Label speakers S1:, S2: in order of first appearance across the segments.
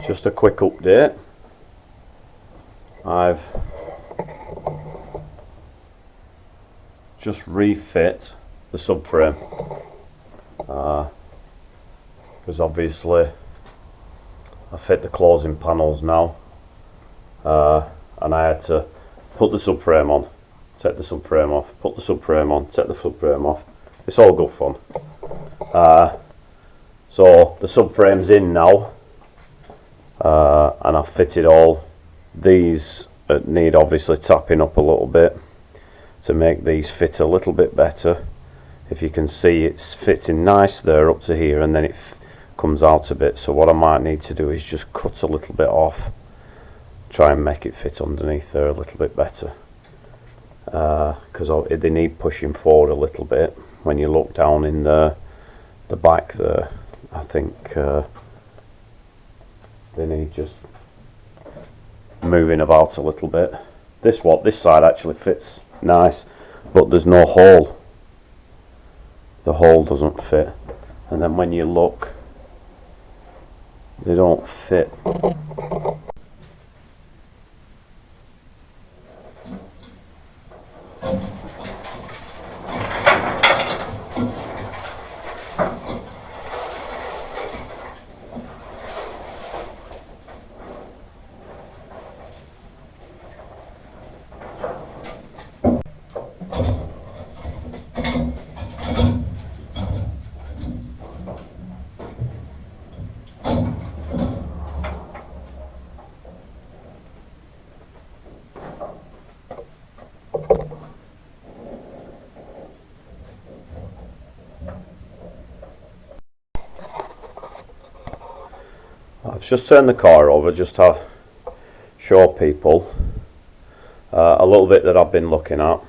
S1: Just a quick update. I've just refit the subframe because obviously I fit the closing panels now, and I had to put the subframe on, take the subframe off, put the subframe on, take the subframe off. It's all good fun. So the subframe's in now, and I've fitted all these that need obviously tapping up a little bit to make these fit a little bit better. If you can see, it's fitting nice there up to here, and then it comes out a bit. So what I might need to do is just cut a little bit off, try and make it fit underneath there a little bit better, because they need pushing forward a little bit. When you look down in the back there, I think they need just moving about a little bit. This side actually fits nice, but there's no hole. The hole doesn't fit, and then when you look, they don't fit. I've just turned the car over just to show people a little bit that I've been looking at,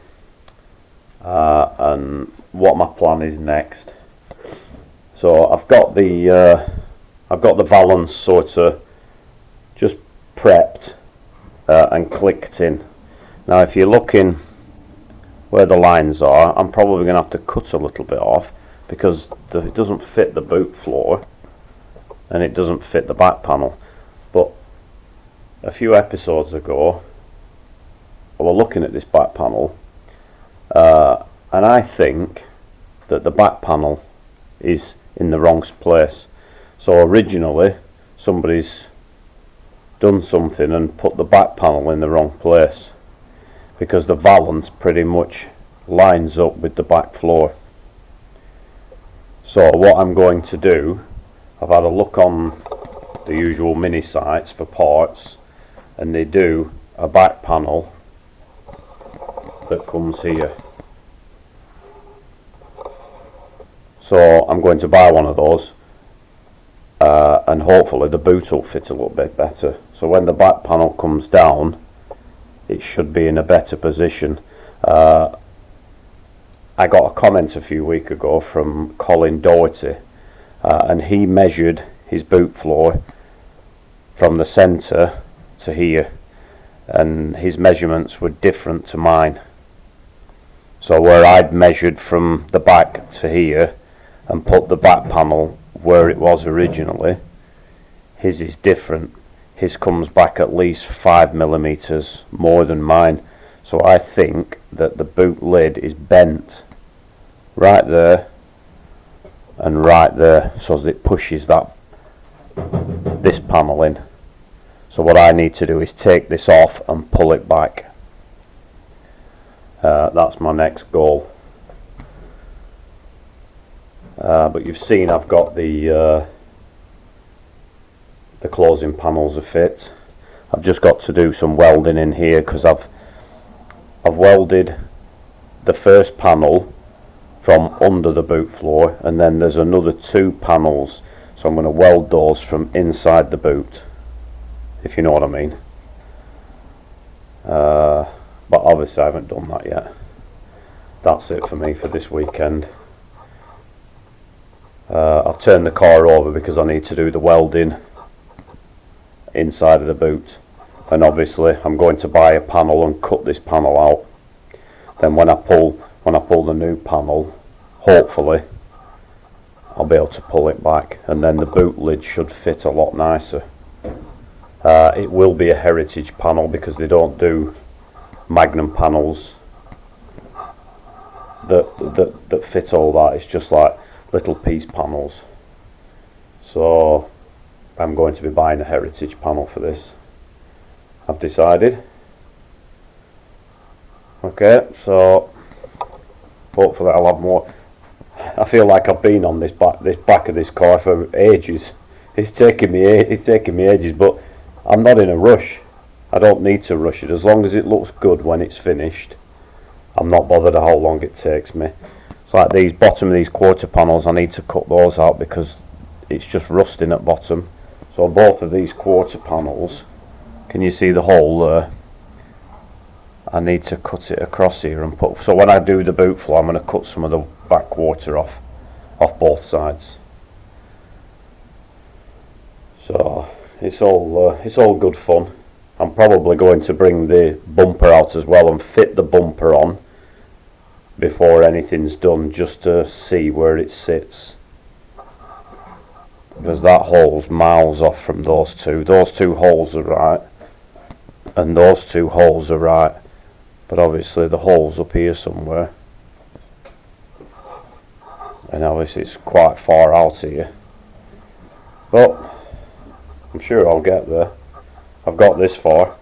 S1: and what my plan is next. So I've got the valance sort of just prepped and clicked in. Now if you're looking where the lines are, I'm probably going to have to cut a little bit off because it doesn't fit the boot floor and it doesn't fit the back panel. But a few episodes ago I was looking at this back panel, and I think that the back panel is in the wrong place. So originally somebody's done something and put the back panel in the wrong place, because the valance pretty much lines up with the back floor. So what I'm going to do, I've had a look on the usual mini sites for parts, and they do a back panel that comes here. So I'm going to buy one of those, and hopefully the boot will fit a little bit better. So when the back panel comes down, it should be in a better position. I got a comment a few weeks ago from Colin Doherty, and he measured his boot floor from the centre to here, and his measurements were different to mine. So where I'd measured from the back to here and put the back panel where it was originally, his is different. His comes back at least 5mm more than mine. So I think that the boot lid is bent right there and right there, so that it pushes this panel in. So what I need to do is take this off and pull it back. That's my next goal. But you've seen I've got the closing panels are fit. I've just got to do some welding in here, because I've welded the first panel from under the boot floor, and then there's another 2 panels, so I'm going to weld those from inside the boot, if you know what I mean. But obviously I haven't done that yet. That's it for me for this weekend. I've turned the car over because I need to do the welding inside of the boot, and obviously I'm going to buy a panel and cut this panel out. Then when I pull the new panel, hopefully I'll be able to pull it back, and then the boot lid should fit a lot nicer. It will be a heritage panel because they don't do Magnum panels that fit all that. It's just like little piece panels. So I'm going to be buying a heritage panel for this, I've decided. Okay, so hopefully I'll have more. I feel like I've been on this back of this car for ages. It's taking me ages, but I'm not in a rush. I don't need to rush it. As long as it looks good when it's finished, I'm not bothered how long it takes me. It's like these bottom of these quarter panels, I need to cut those out because it's just rusting at bottom. So both of these quarter panels, can you see the hole there? I need to cut it across here and put, so when I do the boot floor, I'm going to cut some of the back quarter off both sides. So it's all good fun. I'm probably going to bring the bumper out as well and fit the bumper on before anything's done, just to see where it sits, because that hole's miles off from those two. Those two holes are right and those two holes are right, but obviously the hole's up here somewhere, and obviously it's quite far out here, but I'm sure I'll get there. I've got this far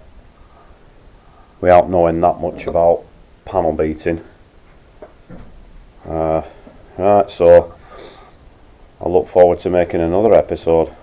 S1: without knowing that much about panel beating. Right, so I look forward to making another episode.